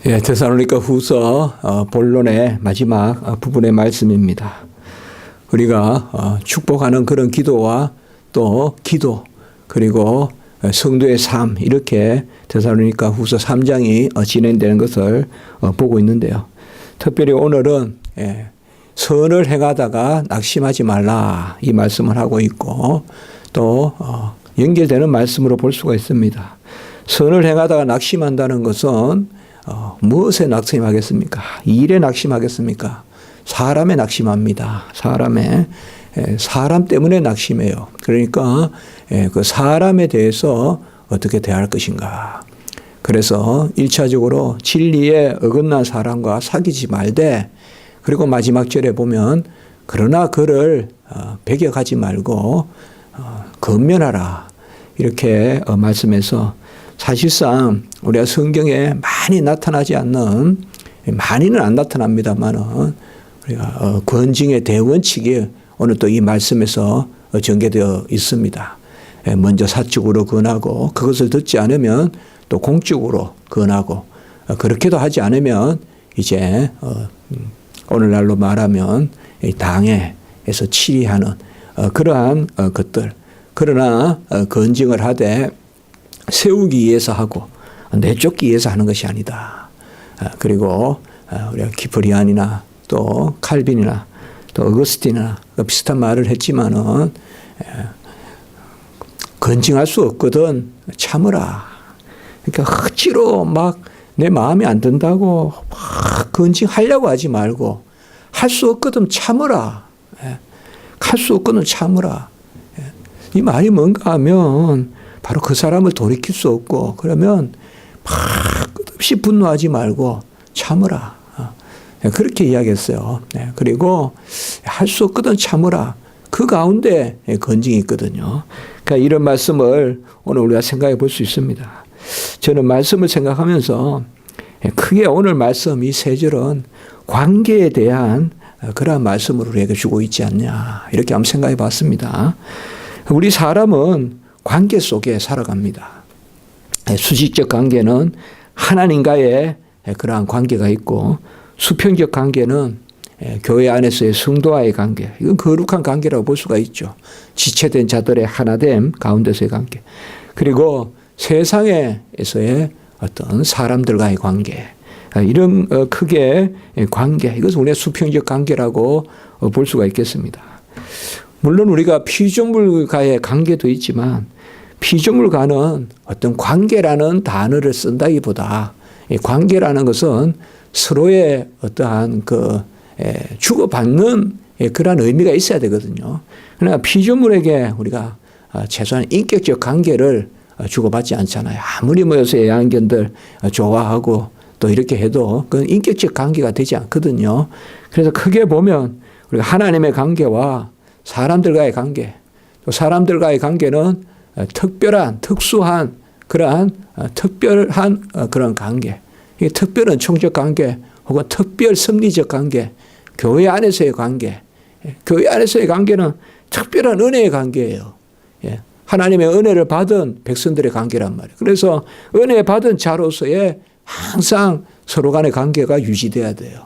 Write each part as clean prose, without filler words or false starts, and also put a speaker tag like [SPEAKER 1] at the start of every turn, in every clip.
[SPEAKER 1] 예, 데살로니가 후서 본론의 마지막 부분의 말씀입니다. 우리가 축복하는 그런 기도와 또 기도 그리고 성도의 삶 이렇게 데살로니가 후서 3장이 진행되는 것을 보고 있는데요. 특별히 오늘은 선을 행하다가 낙심하지 말라 이 말씀을 하고 있고 또 연결되는 말씀으로 볼 수가 있습니다. 선을 행하다가 낙심한다는 것은 무엇에 낙심하겠습니까? 일에 낙심하겠습니까? 사람에 낙심합니다. 사람 때문에 낙심해요. 그러니까 그 사람에 대해서 어떻게 대할 것인가. 그래서 1차적으로 진리에 어긋난 사람과 사귀지 말되, 그리고 마지막 절에 보면 그러나 그를 배격하지 말고 건면하라 이렇게 말씀해서, 사실상 우리가 성경에 많이 나타나지 않는, 많이는 안 나타납니다만은 우리가 권징의 대원칙이 오늘 또 이 말씀에서 전개되어 있습니다. 먼저 사적으로 권하고, 그것을 듣지 않으면 또 공적으로 권하고, 그렇게도 하지 않으면 이제 오늘날로 말하면 당에서 치리하는 그러한 것들. 그러나 권징을 하되 세우기 위해서 하고 내쫓기 위해서 하는 것이 아니다. 그리고 우리가 기프리안이나 또 칼빈이나 또 어거스틴이나 비슷한 말을 했지만은 건징할 수 없거든 참으라. 그러니까 억지로 막 내 마음에 안 든다고 막 건징하려고 하지 말고, 할 수 없거든 참으라. 할 수 없거든 참으라. 이 말이 뭔가 하면 바로 그 사람을 돌이킬 수 없고, 그러면 막 끝없이 분노하지 말고 참으라. 그렇게 이야기했어요. 그리고 할 수 없거든 참으라. 그 가운데 건징이 있거든요. 그러니까 이런 말씀을 오늘 우리가 생각해 볼 수 있습니다. 저는 말씀을 생각하면서 크게 오늘 말씀 이 세 절은 관계에 대한 그러한 말씀을 우리에게 주고 있지 않냐, 이렇게 한번 생각해 봤습니다. 우리 사람은 관계 속에 살아갑니다. 수직적 관계는 하나님과의 그러한 관계가 있고, 수평적 관계는 교회 안에서의 성도와의 관계, 이건 거룩한 관계라고 볼 수가 있죠. 지체된 자들의 하나됨 가운데서의 관계, 그리고 세상에서의 어떤 사람들과의 관계, 이런 크게 관계, 이것은 우리의 수평적 관계라고 볼 수가 있겠습니다. 물론 우리가 피조물과의 관계도 있지만, 피조물과는 어떤 관계라는 단어를 쓴다기보다 관계라는 것은 서로의 어떠한 주고받는 그런 의미가 있어야 되거든요. 그러나 피조물에게 우리가 최소한 인격적 관계를 주고받지 않잖아요. 아무리 모여서 애완견들 좋아하고 또 이렇게 해도 그건 인격적 관계가 되지 않거든요. 그래서 크게 보면 우리가 하나님의 관계와 사람들과의 관계, 또 사람들과의 관계는 특수한 그러한 그런 관계. 이 특별한 총적 관계 혹은 특별 섭리적 관계, 교회 안에서의 관계. 교회 안에서의 관계는 특별한 은혜의 관계예요. 하나님의 은혜를 받은 백성들의 관계란 말이에요. 그래서 은혜 받은 자로서의 항상 서로 간의 관계가 유지돼야 돼요.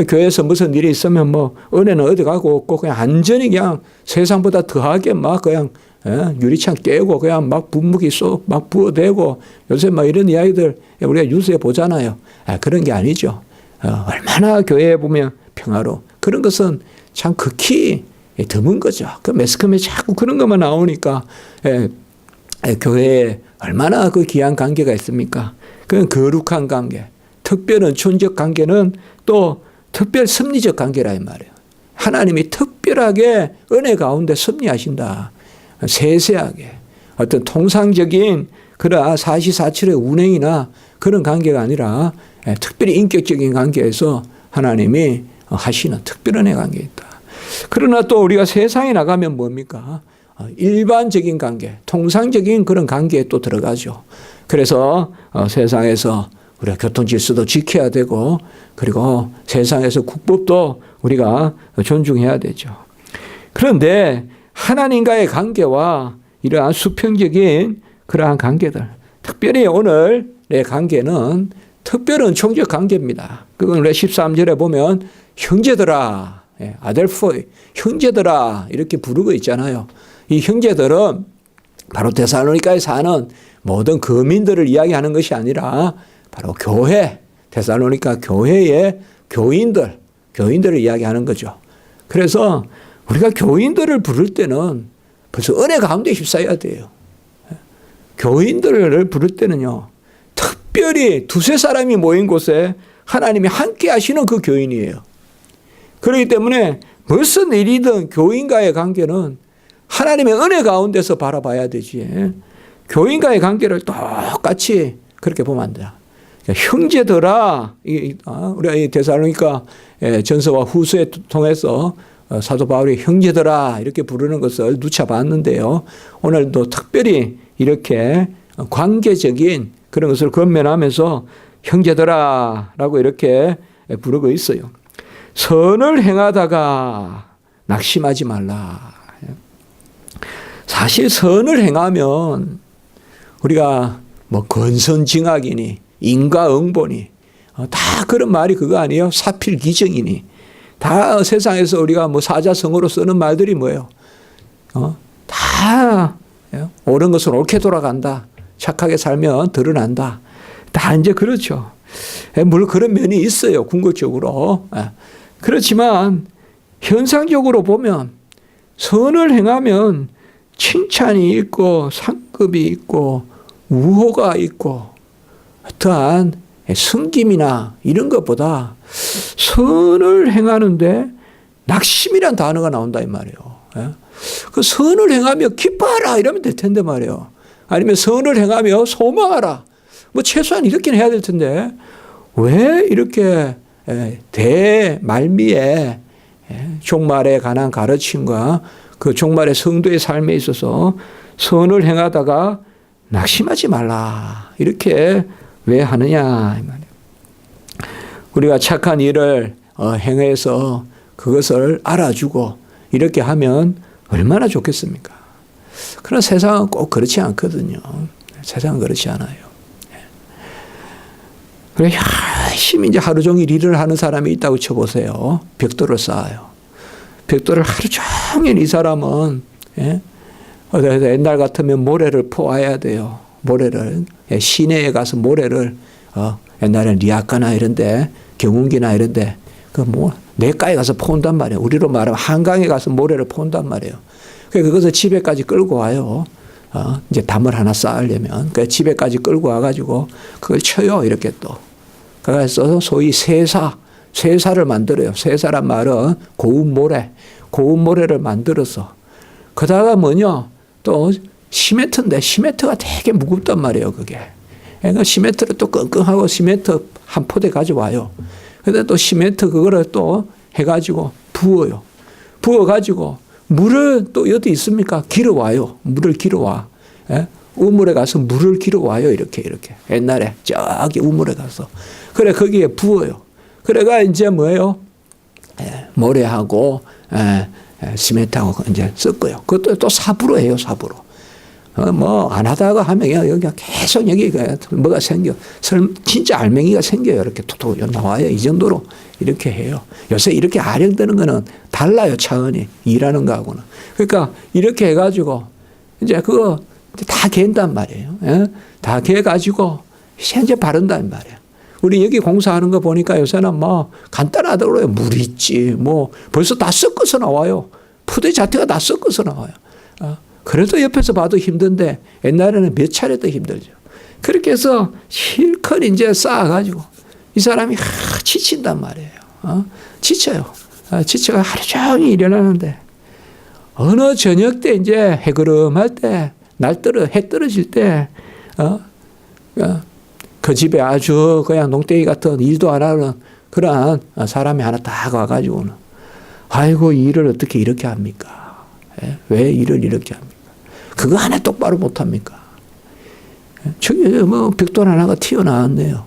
[SPEAKER 1] 교회에서 무슨 일이 있으면 은혜는 어디 가고 없고 그냥 안전히 그냥 세상보다 더하게 막 그냥 유리창 깨고 그냥 막 분무기 막 부어대고, 요새 이런 이야기들 우리가 뉴스에 보잖아요. 그런 게 아니죠. 얼마나 교회에 보면 평화로, 그런 것은 참 극히 드문 거죠. 그 매스컴에 자꾸 그런 것만 나오니까 교회에 얼마나 그 귀한 관계가 있습니까? 그건 거룩한 관계. 특별한 천적 관계는 또 특별 섭리적 관계란 말이에요. 하나님이 특별하게 은혜 가운데 섭리하신다. 세세하게. 어떤 통상적인 그런 사시사철의 운행이나 그런 관계가 아니라 특별히 인격적인 관계에서 하나님이 하시는 특별한 은혜 관계가 있다. 그러나 또 우리가 세상에 나가면 뭡니까? 일반적인 관계, 통상적인 그런 관계에 또 들어가죠. 그래서 세상에서 우리가 교통 질서도 지켜야 되고, 그리고 세상에서 국법도 우리가 존중해야 되죠. 그런데 하나님과의 관계와 이러한 수평적인 그러한 관계들, 특별히 오늘의 관계는 특별한 은총적 관계입니다. 그건 13절에 보면 형제들아, 아델포이, 형제들아 이렇게 부르고 있잖아요. 이 형제들은 바로 데살로니가에 사는 모든 거민들을 이야기하는 것이 아니라 바로 교회, 데살로니가 교회의 교인들을 이야기하는 거죠. 그래서 우리가 교인들을 부를 때는 벌써 은혜 가운데 휩싸여야 돼요. 교인들을 부를 때는요, 특별히 두세 사람이 모인 곳에 하나님이 함께 하시는 그 교인이에요. 그렇기 때문에 무슨 일이든 교인과의 관계는 하나님의 은혜 가운데서 바라봐야 되지. 교인과의 관계를 똑같이 그렇게 보면 안 돼. 형제들아, 우리가 데살로니가 전서와 후서에 통해서 사도 바울이 형제들아 이렇게 부르는 것을 누차 봤는데요. 오늘도 특별히 이렇게 관계적인 그런 것을 권면하면서 형제들아라고 이렇게 부르고 있어요. 선을 행하다가 낙심하지 말라. 사실 선을 행하면 우리가 뭐 권선징악이니 인과응보니 다 그런 말이 그거 아니에요? 사필기정이니 다 세상에서 우리가 뭐 사자성어로 쓰는 말들이 뭐예요? 다 옳은 것은 옳게 돌아간다. 착하게 살면 드러난다. 다 이제 그렇죠. 물론 그런 면이 있어요. 궁극적으로. 그렇지만 현상적으로 보면 선을 행하면 칭찬이 있고 상급이 있고 우호가 있고 어떠한 승김이나 이런 것보다 선을 행하는데 낙심이란 단어가 나온다 이 말이에요. 그 선을 행하며 기뻐하라 이러면 될 텐데 말이에요. 아니면 선을 행하며 소망하라. 뭐 최소한 이렇게는 해야 될 텐데 왜 이렇게 대말미에 종말에 관한 가르침과 그 종말의 성도의 삶에 있어서 선을 행하다가 낙심하지 말라. 이렇게 왜 하느냐 이 말이에요. 우리가 착한 일을 행해서 그것을 알아주고 이렇게 하면 얼마나 좋겠습니까? 그러나 세상은 꼭 그렇지 않거든요. 세상은 그렇지 않아요. 그래 열심히 이제 하루 종일 일을 하는 사람이 있다고 쳐보세요. 벽돌을 쌓아요. 벽돌을 하루 종일 이 사람은 옛날 같으면 모래를 퍼와야 돼요. 모래를 시내에 가서 모래를 옛날에는 리아카나 이런데 경운기나 이런데 그 뭐 냇가에 가서 퍼온단 말이에요. 우리로 말하면 한강에 가서 모래를 퍼온단 말이에요. 그래서 그것을 집에까지 끌고 와요. 이제 담을 하나 쌓으려면 그 집에까지 끌고 와가지고 그걸 쳐요. 이렇게 또 그래서 소위 쇠사를 만들어요. 쇠사란 말은 고운 모래를 만들어서 그다가 뭐냐 또 시멘트인데 시멘트가 되게 무겁단 말이에요. 그게 그러니까 시멘트를 또 끙끙하고 시멘트 한 포대 가져와요. 근데 또 시멘트 그거를 또 해가지고 부어요. 부어가지고 물을 또 어디 있습니까? 길어와요. 물을 길어와. 우물에 가서 물을 길어와요. 이렇게. 옛날에 저기 우물에 가서. 그래, 거기에 부어요. 그래가 이제 뭐예요? 모래하고, 시멘트하고 이제 섞어요. 그것도 또 삽으로 해요, 삽으로. 뭐, 안 하다가 하면 여기 계속 여기 뭐가 생겨. 진짜 알맹이가 생겨요. 이렇게 톡톡 나와요. 이 정도로 이렇게 해요. 요새 이렇게 아령되는 거는 달라요. 차원이. 일하는 거하고는. 그러니까 이렇게 해가지고 이제 그거 다 갠단 말이에요. 다 개가지고 현재 바른단 말이에요. 우리 여기 공사하는 거 보니까 요새는 뭐 간단하더라고요. 물 있지. 뭐 벌써 다 섞어서 나와요. 푸대 자체가 다 섞어서 나와요. 그래도 옆에서 봐도 힘든데 옛날에는 몇 차례 더 힘들죠. 그렇게 해서 실컷 이제 쌓아가지고 이 사람이 지친단 말이에요. 지쳐요. 지쳐가 하루 종일 일어나는데 어느 저녁 때 이제 해그름할 때 해 떨어질 때 그 집에 아주 그냥 농땡이 같은 일도 안 하는 그러한 사람이 하나 딱 와가지고는 아이고 일을 어떻게 이렇게 합니까? 왜 일을 이렇게 합니까? 그거 하나 똑바로 못합니까? 저기 뭐 벽돌 하나가 튀어나왔네요.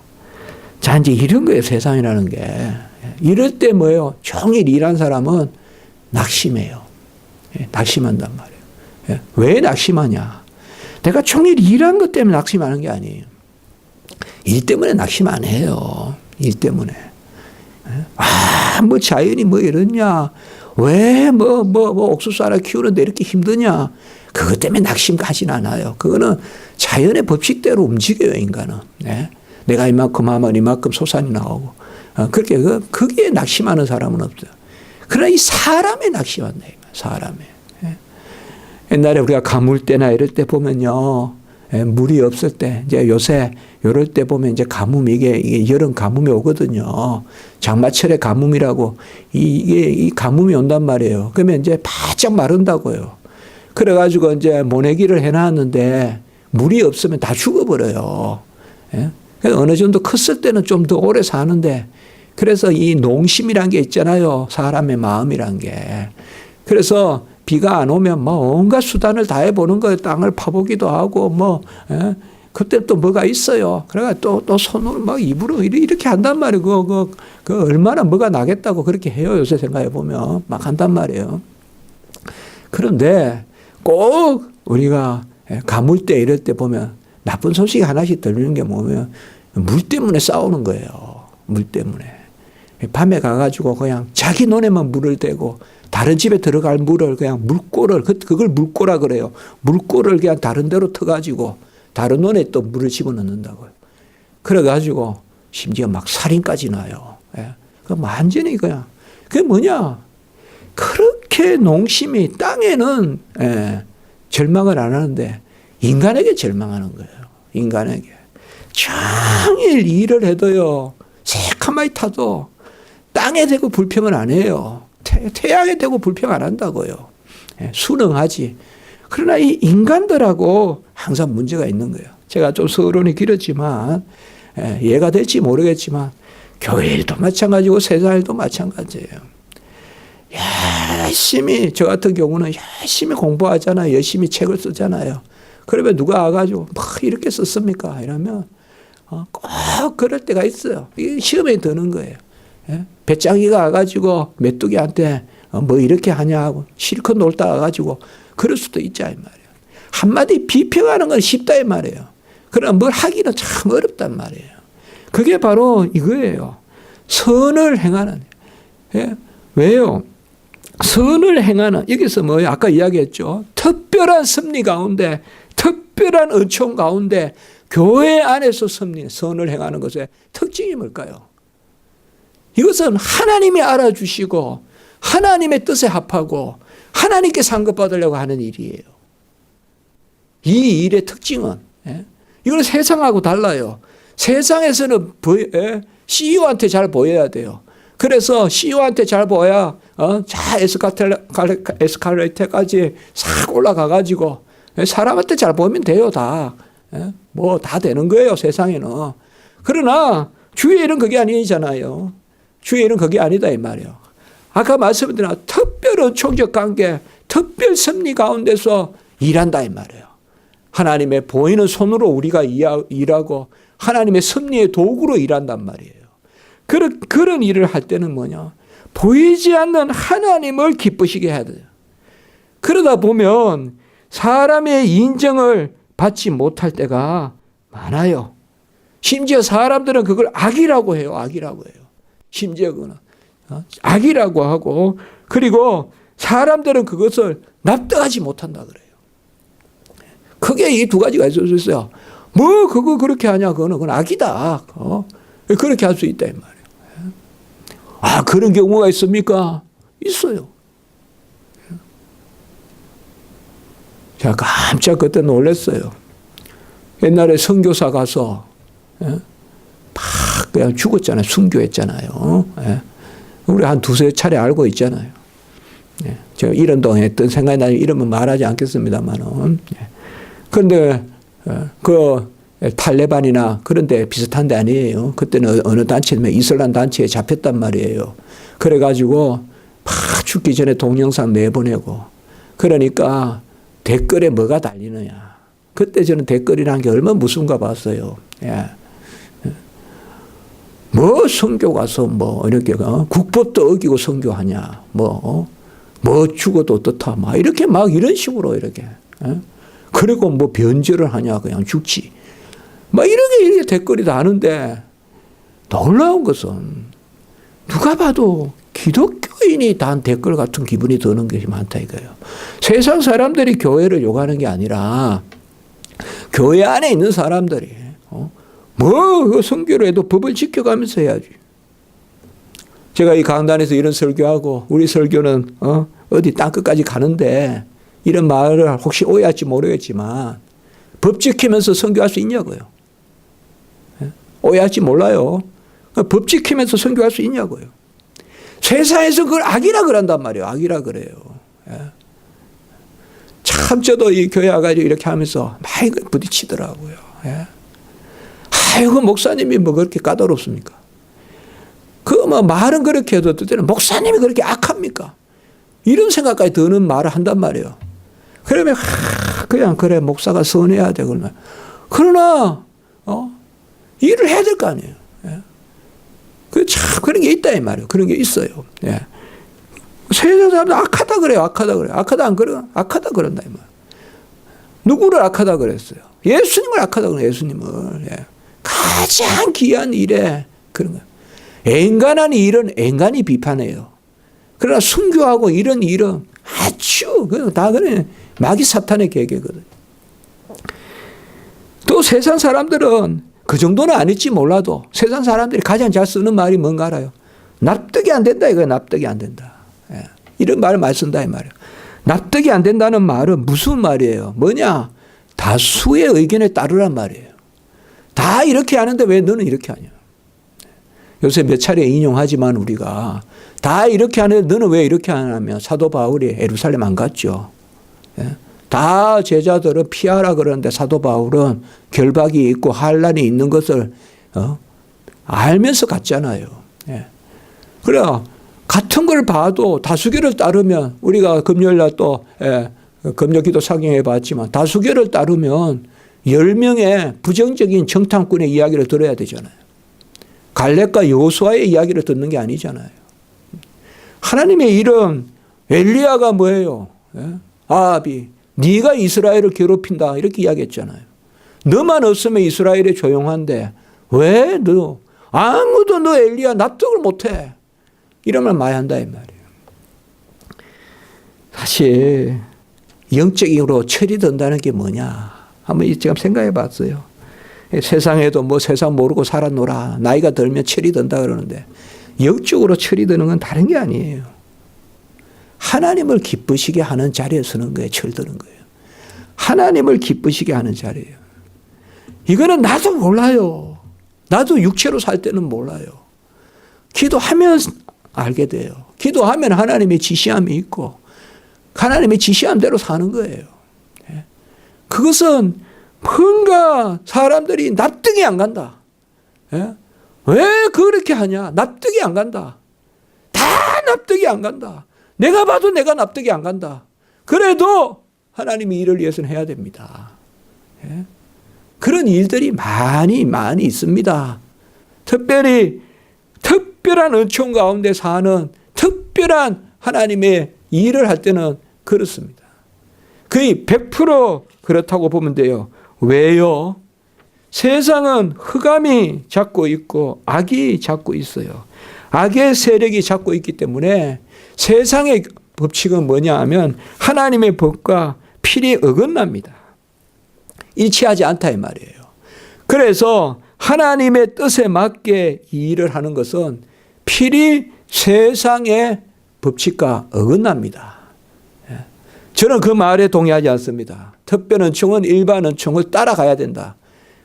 [SPEAKER 1] 자 이제 이런 거예요. 세상이라는 게. 이럴 때 뭐예요? 종일 일한 사람은 낙심해요. 낙심한단 말이에요. 왜 낙심하냐? 내가 종일 일한 것 때문에 낙심하는 게 아니에요. 일 때문에 낙심 안 해요. 일 때문에. 뭐 자연이 뭐 이러냐. 왜 옥수수 하나 키우는데 이렇게 힘드냐. 그것 때문에 낙심하진 않아요. 그거는 자연의 법칙대로 움직여요, 인간은. 네? 내가 이만큼 하면 이만큼 소산이 나오고. 그렇게, 거기에 낙심하는 사람은 없어요. 그러나 이 사람에 낙심한다. 사람에. 옛날에 우리가 가물 때나 이럴 때 보면요. 물이 없을 때, 이제 요새 이럴 때 보면 이제 가뭄, 이게 여름 가뭄이 오거든요. 장마철에 가뭄이라고 이 가뭄이 온단 말이에요. 그러면 이제 바짝 마른다고요. 그래가지고 이제 모내기를 해놨는데 물이 없으면 다 죽어버려요. 그래서 어느 정도 컸을 때는 좀 더 오래 사는데 그래서 이 농심이란 게 있잖아요. 사람의 마음이란 게. 그래서 비가 안 오면 뭐 온갖 수단을 다 해보는 거예요. 땅을 파보기도 하고 뭐 그때 또 뭐가 있어요. 그래가 또 손으로 막 입으로 이렇게 한단 말이에요. 그 얼마나 뭐가 나겠다고 그렇게 해요. 요새 생각해 보면 막 한단 말이에요. 그런데 꼭 우리가 가물 때 이럴 때 보면 나쁜 소식이 하나씩 들리는 게 뭐냐면 물 때문에 싸우는 거예요. 물 때문에. 밤에 가가지고 그냥 자기 논에만 물을 대고 다른 집에 들어갈 물을 그냥 물꼬를, 그걸 물꼬라 그래요. 물꼬를 그냥 다른 데로 터가지고 다른 논에 또 물을 집어넣는다고요. 그래가지고 심지어 막 살인까지 나요. 그 완전히 그냥. 그게 뭐냐. 그렇게 농심이 땅에는 절망을 안 하는데 인간에게 절망하는 거예요. 인간에게. 종일 일을 해도요. 새카마이 타도 땅에 대고 불평을 안 해요. 태양에 대고 불평 안 한다고요. 순응하지. 그러나 이 인간들하고 항상 문제가 있는 거예요. 제가 좀 서론이 길었지만 이해가 될지 모르겠지만 교회 일도 마찬가지고 세상 일도 마찬가지예요. 열심히 저 같은 경우는 열심히 공부하잖아요. 열심히 책을 쓰잖아요. 그러면 누가 와가지고 뭐 이렇게 썼습니까? 이러면 꼭 그럴 때가 있어요. 이게 시험에 드는 거예요. 배짱이가 와가지고 메뚜기한테 뭐 이렇게 하냐 하고 실컷 놀다 와가지고 그럴 수도 있지 이 말이에요. 한마디 비평하는 건 쉽다 이 말이에요. 그러나 뭘 하기는 참 어렵단 말이에요. 그게 바로 이거예요. 선을 행하는. 왜요? 선을 행하는. 여기서 뭐예요? 아까 이야기했죠. 특별한 섭리 가운데, 특별한 은총 가운데 교회 안에서 선을 행하는 것의 특징이 뭘까요? 이것은 하나님이 알아주시고 하나님의 뜻에 합하고 하나님께 상급받으려고 하는 일이에요. 이 일의 특징은 이건 세상하고 달라요. 세상에서는 CEO한테 잘 보여야 돼요. 그래서 CEO한테 잘 보여야 자 에스컬레이터까지 싹 올라가가지고 사람한테 잘 보면 돼요. 다. 뭐 다 되는 거예요. 세상에는. 그러나 주의 일은 그게 아니잖아요. 주의 일은 그게 아니다 이 말이에요. 아까 말씀드린 특별한 총적 관계, 특별 섭리 가운데서 일한다 이 말이에요. 하나님의 보이는 손으로 우리가 일하고 하나님의 섭리의 도구로 일한단 말이에요. 그런 일을 할 때는 뭐냐? 보이지 않는 하나님을 기쁘시게 해야 돼요. 그러다 보면 사람의 인정을 받지 못할 때가 많아요. 심지어 사람들은 그걸 악이라고 해요. 악이라고 해요. 심지어 그거는 악이라고 하고 그리고 사람들은 그것을 납득하지 못한다 그래요. 크게 이 두 가지가 있어요. 뭐 그거 그렇게 하냐 그건 악이다. 그렇게 할 수 있다 이 말이에요. 그런 경우가 있습니까? 있어요. 제가 깜짝 그때 놀랐어요. 옛날에 선교사 가서 막 그냥 죽었잖아요. 순교했잖아요. 우리 한 두세 차례 알고 있잖아요. 제가 이런 동안 했던 생각이 나요. 이름은 말하지 않겠습니다만은. 그런데 그 탈레반이나 그런 데 비슷한 데 아니에요. 그때는 어느 단체면 이슬람 단체에 잡혔단 말이에요. 그래가지고 막 죽기 전에 동영상 내보내고 그러니까 댓글에 뭐가 달리느냐. 그때 저는 댓글이라는 게 얼마나 무서운가 봤어요. 뭐 선교 가서 뭐 이렇게 국법도 어기고 선교하냐. 뭐 죽어도 어떻다. 막 이렇게 막 이런 식으로 이렇게. 그리고 뭐 변절을 하냐. 그냥 죽지. 막 이렇게 댓글이 다는데 놀라운 것은 누가 봐도 기독교인이 단 댓글 같은 기분이 드는 것이 많다 이거예요. 세상 사람들이 교회를 욕하는 게 아니라 교회 안에 있는 사람들이 뭐 선교를 해도 법을 지켜가면서 해야지. 제가 이 강단에서 이런 설교하고 우리 설교는 어디 땅끝까지 가는데 이런 말을 혹시 오해할지 모르겠지만 법 지키면서 선교할 수 있냐고요. 오해할지 몰라요. 법 지키면서 선교할 수 있냐고요. 세상에서 그걸 악이라 그런단 말이에요. 악이라 그래요. 참 저도 이 교회 와가지고 이렇게 하면서 많이 부딪히더라고요. 아이고 목사님이 뭐 그렇게 까다롭습니까? 그 뭐 말은 그렇게 해도 때는 목사님이 그렇게 악합니까? 이런 생각까지 드는 말을 한단 말이에요. 그러면 그냥 그래 목사가 선해야 돼 그러면 그러나 일을 해야 될 거 아니에요. 참 그런 게 있다 이 말이에요. 그런 게 있어요. 세상 사람들 악하다 그래요. 악하다 그래요. 악하다 안 그래? 악하다 그런다 이 말. 누구를 악하다 그랬어요? 예수님을 악하다 그래요. 예수님을. 가장 귀한 일에 그런 거예요. 앵간한 일은 앵간히 비판해요. 그러나 순교하고 이런 일은 아주 다 그래 마귀 사탄의 계계거든요. 또 세상 사람들은 그 정도는 아닐지 몰라도 세상 사람들이 가장 잘 쓰는 말이 뭔가 알아요? 납득이 안 된다 이거예요. 납득이 안 된다. 이런 말을 많이 쓴다 이 말이에요. 납득이 안 된다는 말은 무슨 말이에요? 뭐냐? 다수의 의견에 따르란 말이에요. 다 이렇게 하는데 왜 너는 이렇게 하냐? 요새 몇 차례 인용하지만 우리가 다 이렇게 하는데 너는 왜 이렇게 하냐면 사도 바울이 예루살렘 안 갔죠. 다 제자들은 피하라 그러는데 사도 바울은 결박이 있고 환란이 있는 것을 알면서 갔잖아요. 그래 같은 걸 봐도 다수결을 따르면 우리가 금요일날 또 금요기도 상영해 봤지만 다수결을 따르면 10명의 부정적인 정탐꾼의 이야기를 들어야 되잖아요. 갈렙과 여호수아의 이야기를 듣는 게 아니잖아요. 하나님의 일은 엘리야가 뭐예요? 아합이 네가 이스라엘을 괴롭힌다 이렇게 이야기했잖아요. 너만 없으면 이스라엘이 조용한데 왜 너 아무도 너 엘리야 납득을 못해 이러면 마야한다 이 말이에요. 사실 영적으로 철이 든다는 게 뭐냐 한번 지금 생각해 봤어요. 세상에도 뭐 세상 모르고 살아노라 나이가 들면 철이 든다 그러는데 영적으로 철이 드는 건 다른 게 아니에요. 하나님을 기쁘시게 하는 자리에 서는 거예요. 철드는 거예요. 하나님을 기쁘시게 하는 자리예요. 이거는 나도 몰라요. 나도 육체로 살 때는 몰라요. 기도하면 알게 돼요. 기도하면 하나님의 지시함이 있고 하나님의 지시함대로 사는 거예요. 그것은 뭔가 사람들이 납득이 안 간다. 왜 그렇게 하냐? 납득이 안 간다. 다 납득이 안 간다. 내가 봐도 내가 납득이 안 간다. 그래도 하나님이 이를 위해서는 해야 됩니다. 그런 일들이 많이 있습니다. 특별히 특별한 은총 가운데 사는 특별한 하나님의 일을 할 때는 그렇습니다. 거의 100% 그렇다고 보면 돼요. 왜요? 세상은 흑암이 잡고 있고 악이 잡고 있어요. 악의 세력이 잡고 있기 때문에 세상의 법칙은 뭐냐 하면 하나님의 법과 필히 어긋납니다. 일치하지 않다 이 말이에요. 그래서 하나님의 뜻에 맞게 이 일을 하는 것은 필히 세상의 법칙과 어긋납니다. 저는 그 말에 동의하지 않습니다. 특별 은총은 일반 은총을 따라가야 된다.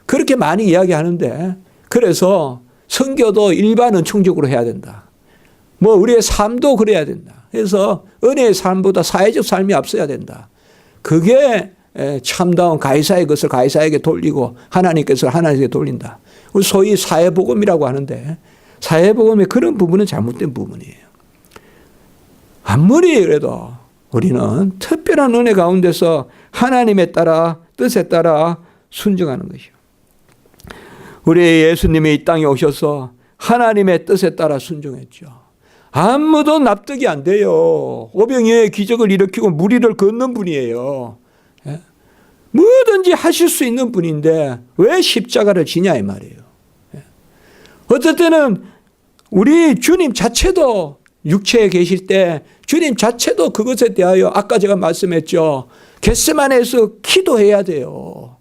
[SPEAKER 1] 그렇게 많이 이야기하는데 그래서 선교도 일반 은총적으로 해야 된다. 뭐 우리의 삶도 그래야 된다. 그래서 은혜의 삶보다 사회적 삶이 앞서야 된다. 그게 참다운 가이사의 것을 가이사에게 돌리고 하나님께서 하나님께 돌린다. 소위 사회복음이라고 하는데 사회복음의 그런 부분은 잘못된 부분이에요. 아무리 그래도 우리는 특별한 은혜 가운데서 하나님에 따라 뜻에 따라 순종하는 것이요. 우리 예수님이 이 땅에 오셔서 하나님의 뜻에 따라 순종했죠. 아무도 납득이 안 돼요. 오병이어의 기적을 일으키고 무리를 걷는 분이에요. 뭐든지 하실 수 있는 분인데 왜 십자가를 지냐 이 말이에요. 어떨 때는 우리 주님 자체도 육체에 계실 때 주님 자체도 그것에 대하여 아까 제가 말씀했죠. 겟세마네에서 기도해야 돼요.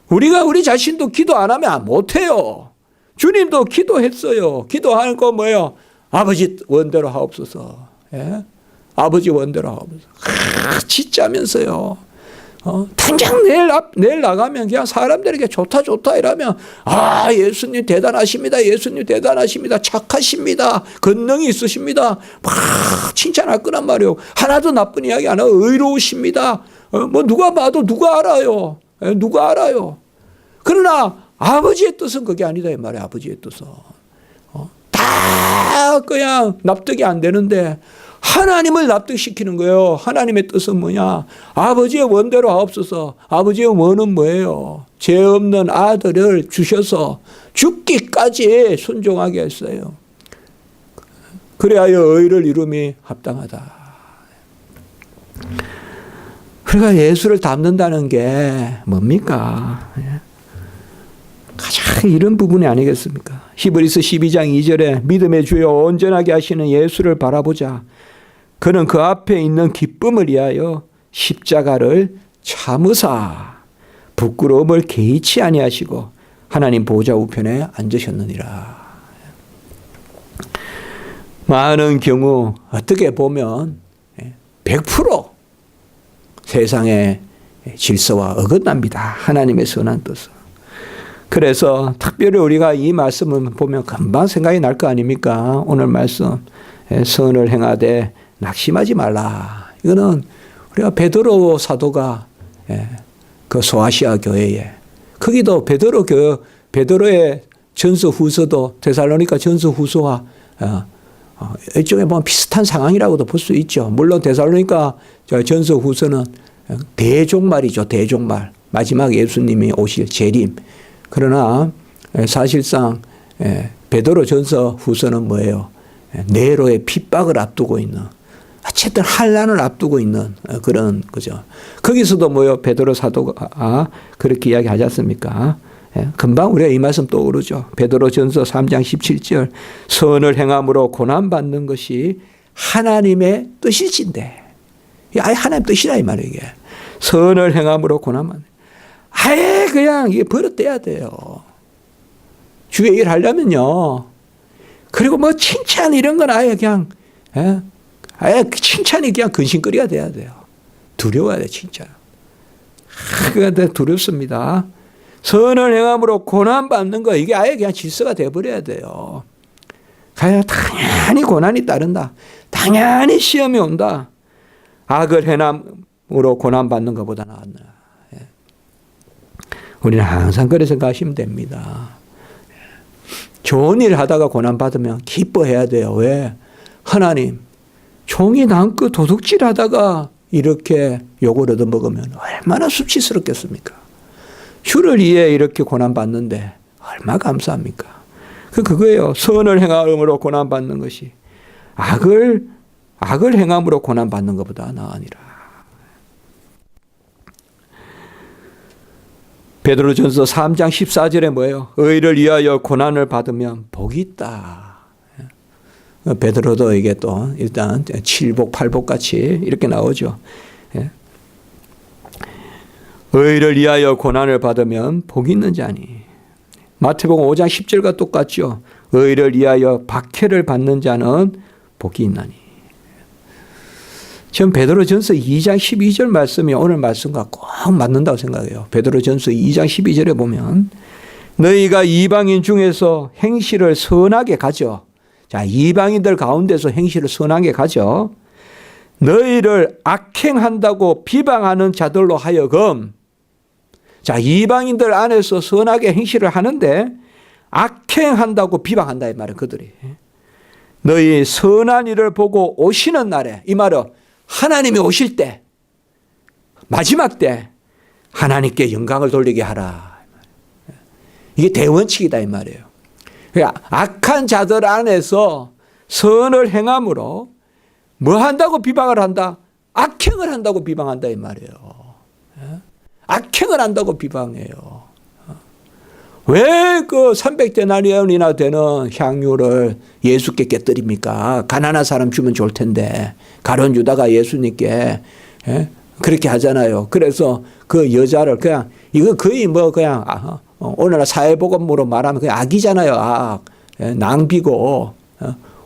[SPEAKER 1] 우리가 우리 자신도 기도 안 하면 못해요. 주님도 기도했어요. 기도하는 거 뭐예요? 아버지 원대로 하옵소서. 아버지 원대로 하옵소서. 진짜면서요. 당장 내일 나가면 그냥 사람들에게 좋다 이러면 예수님 대단하십니다. 예수님 대단하십니다. 착하십니다. 권능이 있으십니다. 막 칭찬할 거란 말이에요. 하나도 나쁜 이야기 안 하고 의로우십니다. 뭐 누가 봐도 누가 알아요. 누가 알아요. 그러나 아버지의 뜻은 그게 아니다 이 말이에요. 아버지의 뜻은. 다 그냥 납득이 안 되는데 하나님을 납득시키는 거예요. 하나님의 뜻은 뭐냐? 아버지의 원대로 하옵소서. 아버지의 원은 뭐예요? 죄 없는 아들을 주셔서 죽기까지 순종하게 했어요. 그래야 의를 이룸이 합당하다. 그러니까 예수를 닮는다는 게 뭡니까? 가장 이런 부분이 아니겠습니까? 히브리서 12장 2절에 믿음의 주여 온전하게 하시는 예수를 바라보자. 그는 그 앞에 있는 기쁨을 위하여 십자가를 참으사 부끄러움을 개의치 아니하시고 하나님 보좌 우편에 앉으셨느니라. 많은 경우 어떻게 보면 100% 세상의 질서와 어긋납니다. 하나님의 선한 뜻은. 그래서 특별히 우리가 이 말씀을 보면 금방 생각이 날 거 아닙니까? 오늘 말씀 선을 행하되 낙심하지 말라. 이거는 우리가 베드로 사도가 그 소아시아 교회에 거기도 베드로의 전서 후서도 데살로니가 전서 후서와 이쪽에 보면 비슷한 상황이라고도 볼 수 있죠. 물론 데살로니가 전서 후서는 대종말이죠. 대종말. 마지막 예수님이 오실 재림. 그러나 사실상 베드로 전서 후서는 뭐예요? 네로의 핍박을 앞두고 있는, 어쨌든 환란을 앞두고 있는 그런 거죠. 거기서도 뭐요? 베드로 사도가 그렇게 이야기하지 않습니까? 금방 우리가 이 말씀 떠오르죠. 베드로 전서 3장 17절 선을 행함으로 고난받는 것이 하나님의 뜻이진데, 아예 하나님 뜻이라 이 말이에요. 이게 선을 행함으로 고난받는, 아예 그냥 이게 버릇돼야 돼요. 주의 일 하려면요. 그리고 뭐 칭찬 이런 건 아예 그냥 아예 칭찬이 그냥 근심거리가 돼야 돼요. 두려워야 돼 칭찬. 그게 두렵습니다. 선을 행함으로 고난받는 거 이게 아예 그냥 질서가 돼버려야 돼요. 그냥 당연히 고난이 따른다. 당연히 시험이 온다. 악을 행함으로 고난받는 것보다 낫나. 우리는 항상 그렇게 생각하시면 됩니다. 좋은 일 하다가 고난받으면 기뻐해야 돼요. 왜? 하나님, 종이 남고 도둑질 하다가 이렇게 욕을 얻어먹으면 얼마나 수치스럽겠습니까? 주를 위해 이렇게 고난받는데 얼마나 감사합니까? 그거예요. 선을 행함으로 고난받는 것이 악을 행함으로 고난받는 것보다 나으니라. 베드로전서 3장 14절에 뭐예요? 의를 위하여 고난을 받으면 복이 있다. 베드로도 이게 또 일단 칠복 팔복 같이 이렇게 나오죠. 의를 위하여 고난을 받으면 복이 있는 자니. 마태복음 5장 10절과 똑같죠. 의를 위하여 박해를 받는 자는 복이 있나니. 전 베드로전서 2장 12절 말씀이 오늘 말씀과 꼭 맞는다고 생각해요. 베드로전서 2장 12절에 보면 너희가 이방인 중에서 행실을 선하게 가져. 자, 이방인들 가운데서 행실을 선하게 가져. 너희를 악행한다고 비방하는 자들로 하여금, 자, 이방인들 안에서 선하게 행실을 하는데 악행한다고 비방한다 이 말은 그들이. 너희 선한 일을 보고 오시는 날에, 이 말은 하나님이 오실 때, 마지막 때 하나님께 영광을 돌리게 하라. 이게 대원칙이다 이 말이에요. 그러니까 악한 자들 안에서 선을 행함으로 뭐 한다고 비방을 한다? 악행을 한다고 비방한다 이 말이에요. 악행을 한다고 비방해요. 왜 그 300데나리온이나 되는 향유를 예수께 깨뜨립니까? 가난한 사람 주면 좋을 텐데. 가룟 유다가 예수님께 그렇게 하잖아요. 그래서 그 여자를 그냥 이거 거의 뭐 그냥 오늘날 사회복음으로 말하면 그냥 악이잖아요. 악. 낭비고.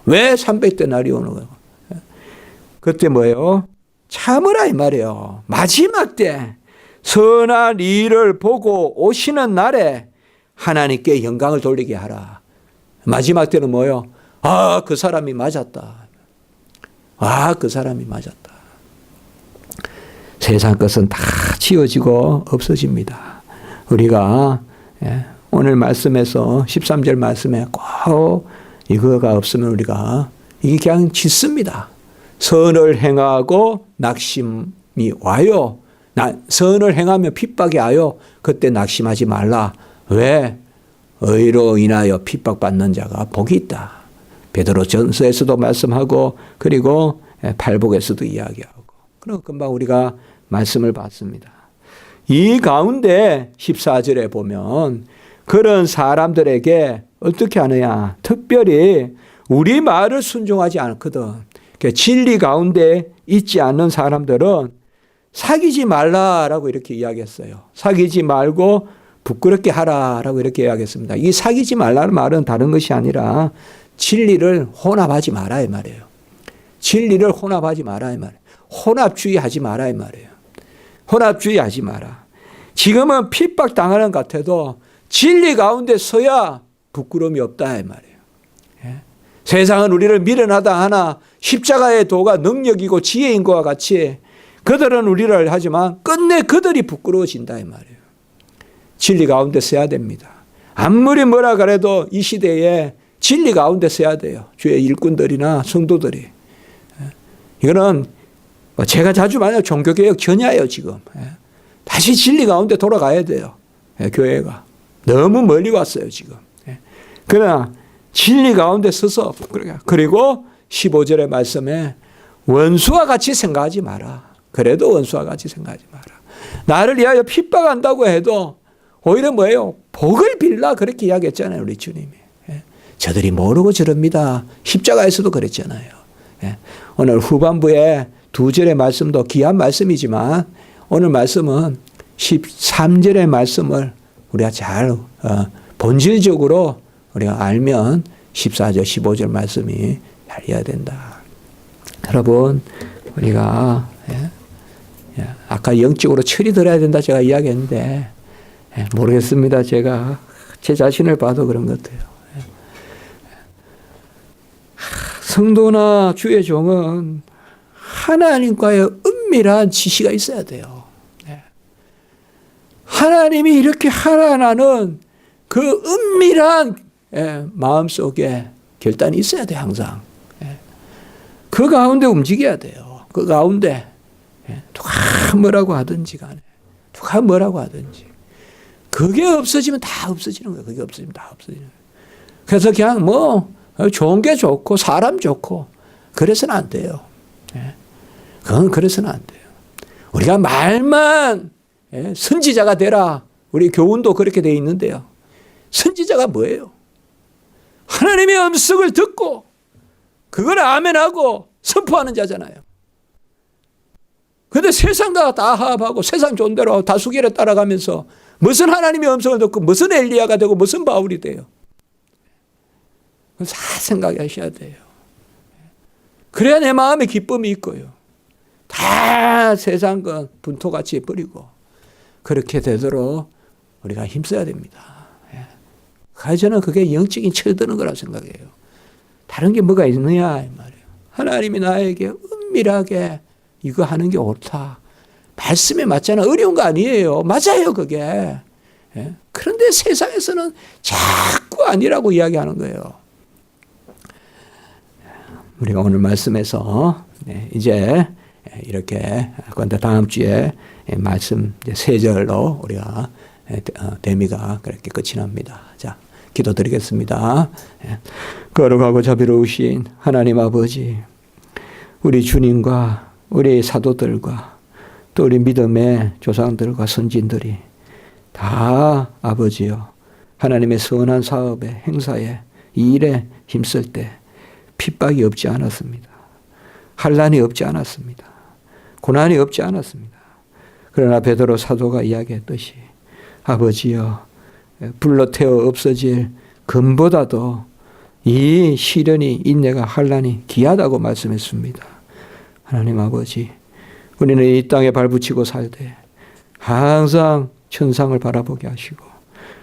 [SPEAKER 1] 왜 300데나리온을. 그때 뭐예요? 참으라 이 말이에요. 마지막 때 선한 일을 보고 오시는 날에 하나님께 영광을 돌리게 하라. 마지막 때는 뭐예요? 그 사람이 맞았다. 그 사람이 맞았다. 세상 것은 다 지워지고 없어집니다. 우리가 오늘 말씀에서 13절 말씀에 꼭 이거가 없으면 우리가 이게 그냥 짓습니다. 선을 행하고 낙심이 와요. 선을 행하며 핍박이 와요. 그때 낙심하지 말라. 왜? 의로 인하여 핍박받는 자가 복이 있다. 베드로 전서에서도 말씀하고 그리고 팔복에서도 이야기하고. 그럼 금방 우리가 말씀을 봤습니다. 이 가운데 14절에 보면 그런 사람들에게 어떻게 하느냐. 특별히 우리 말을 순종하지 않거든. 진리 가운데 있지 않는 사람들은 사귀지 말라라고 이렇게 이야기했어요. 사귀지 말고 부끄럽게 하라라고 이렇게 이야기했습니다. 이 사귀지 말라는 말은 다른 것이 아니라 진리를 혼합하지 마라 이 말이에요. 진리를 혼합하지 마라 이 말이에요. 혼합주의 하지 마라 이 말이에요. 혼합주의 하지 마라. 지금은 핍박당하는 것 같아도 진리 가운데 서야 부끄러움이 없다 이 말이에요. 세상은 우리를 미련하다 하나 십자가의 도가 능력이고 지혜인 것과 같이 그들은 우리를 하지만 끝내 그들이 부끄러워진다 이 말이에요. 진리 가운데 서야 됩니다. 아무리 뭐라 그래도 이 시대에 진리 가운데 서야 돼요. 주의 일꾼들이나 성도들이. 이거는 제가 자주 말해요. 종교개혁 전야예요 지금. 다시 진리 가운데 돌아가야 돼요. 교회가. 너무 멀리 왔어요 지금. 그러나 진리 가운데 서서 그리고 15절의 말씀에 원수와 같이 생각하지 마라. 그래도 원수와 같이 생각하지 마라. 나를 위하여 핍박한다고 해도 오히려 뭐예요? 복을 빌라 그렇게 이야기했잖아요. 우리 주님이. 저들이 모르고 저럽니다. 십자가에서도 그랬잖아요. 오늘 후반부에 2절의 말씀도 귀한 말씀이지만 오늘 말씀은 13절의 말씀을 우리가 잘 본질적으로 우리가 알면 14절, 15절 말씀이 잘 이해야 된다. 여러분, 우리가 아까 영적으로 철이 들어야 된다 제가 이야기했는데 모르겠습니다. 제가 제 자신을 봐도 그런 것 같아요. 성도나 주의 종은 하나님과의 은밀한 지시가 있어야 돼요. 하나님이 이렇게 하라는 그 은밀한 마음속에 결단이 있어야 돼요. 항상. 그 가운데 움직여야 돼요. 그 가운데 누가 뭐라고 하든지 간에 누가 뭐라고 하든지 그게 없어지면 다 없어지는 거예요. 그게 없어지면 다 없어지는 거예요. 그래서 그냥 뭐 좋은 게 좋고 사람 좋고 그래서는 안 돼요. 그건 그래서는 안 돼요. 우리가 말만 선지자가 되라. 우리 교훈도 그렇게 돼 있는데요. 선지자가 뭐예요? 하나님의 음성을 듣고 그걸 아멘하고 선포하는 자잖아요. 그런데 세상과 다 합하고 세상 좋은 대로 다수결에 따라가면서 무슨 하나님의 음성을 듣고 무슨 엘리야가 되고 무슨 바울이 돼요. 다 생각하셔야 돼요. 그래야 내 마음에 기쁨이 있고요. 다 세상 건 분토같이 버리고 그렇게 되도록 우리가 힘써야 됩니다. 저는 그게 영적인 철드는 거라고 생각해요. 다른 게 뭐가 있느냐 이 말이에요. 하나님이 나에게 은밀하게 이거 하는 게 옳다. 말씀에 맞잖아. 어려운 거 아니에요. 맞아요 그게. 그런데 세상에서는 자꾸 아니라고 이야기하는 거예요. 우리가 오늘 말씀에서 이제 이렇게 그런데 다음 주에 말씀 3절로 우리가 대미가 그렇게 끝이 납니다. 자, 기도드리겠습니다. 거룩하고 자비로우신 하나님 아버지, 우리 주님과 우리 사도들과 또 우리 믿음의 조상들과 선진들이 다 아버지여 하나님의 선한 사업에 행사에 이 일에 힘쓸 때 핍박이 없지 않았습니다. 환난이 없지 않았습니다. 고난이 없지 않았습니다. 그러나 베드로 사도가 이야기했듯이 아버지여 불로 태워 없어질 금보다도 이 시련이 인내가 환난이 귀하다고 말씀했습니다. 하나님 아버지 우리는 이 땅에 발붙이고 살되 항상 천상을 바라보게 하시고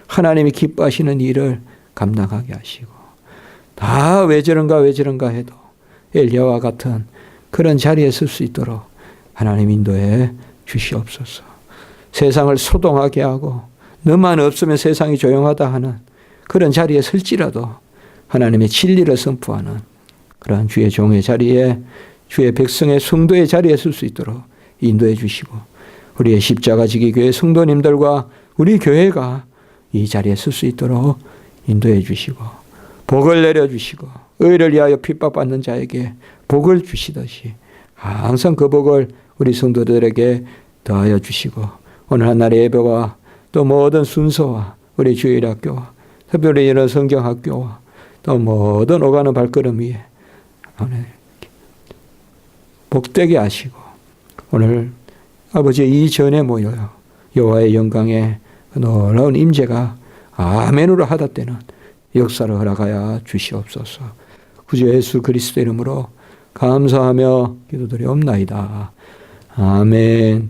[SPEAKER 1] 하나님이 기뻐하시는 일을 감당하게 하시고 다 왜 저런가 해도 엘리야와 같은 그런 자리에 설 수 있도록 하나님 인도해 주시옵소서. 세상을 소동하게 하고 너만 없으면 세상이 조용하다 하는 그런 자리에 설지라도 하나님의 진리를 선포하는 그러한 주의 종의 자리에 주의 백성의 성도의 자리에 설 수 있도록 인도해 주시고 우리의 십자가지기 교회 성도님들과 우리 교회가 이 자리에 설 수 있도록 인도해 주시고 복을 내려주시고 의를 위하여 핍박받는 자에게 복을 주시듯이 항상 그 복을 우리 성도들에게 더하여 주시고 오늘 한날의 예배와 또 모든 순서와 우리 주일학교와 특별히 이런 성경학교와 또 모든 오가는 발걸음 위에 오늘 복되게 하시고 오늘 아버지 이전에 모여요. 여호와의 영광에 놀라운 임재가 아멘으로 하다 때는 역사를 허락하여 주시옵소서. 구주 예수 그리스도 이름으로 감사하며 기도드리옵나이다. 아멘.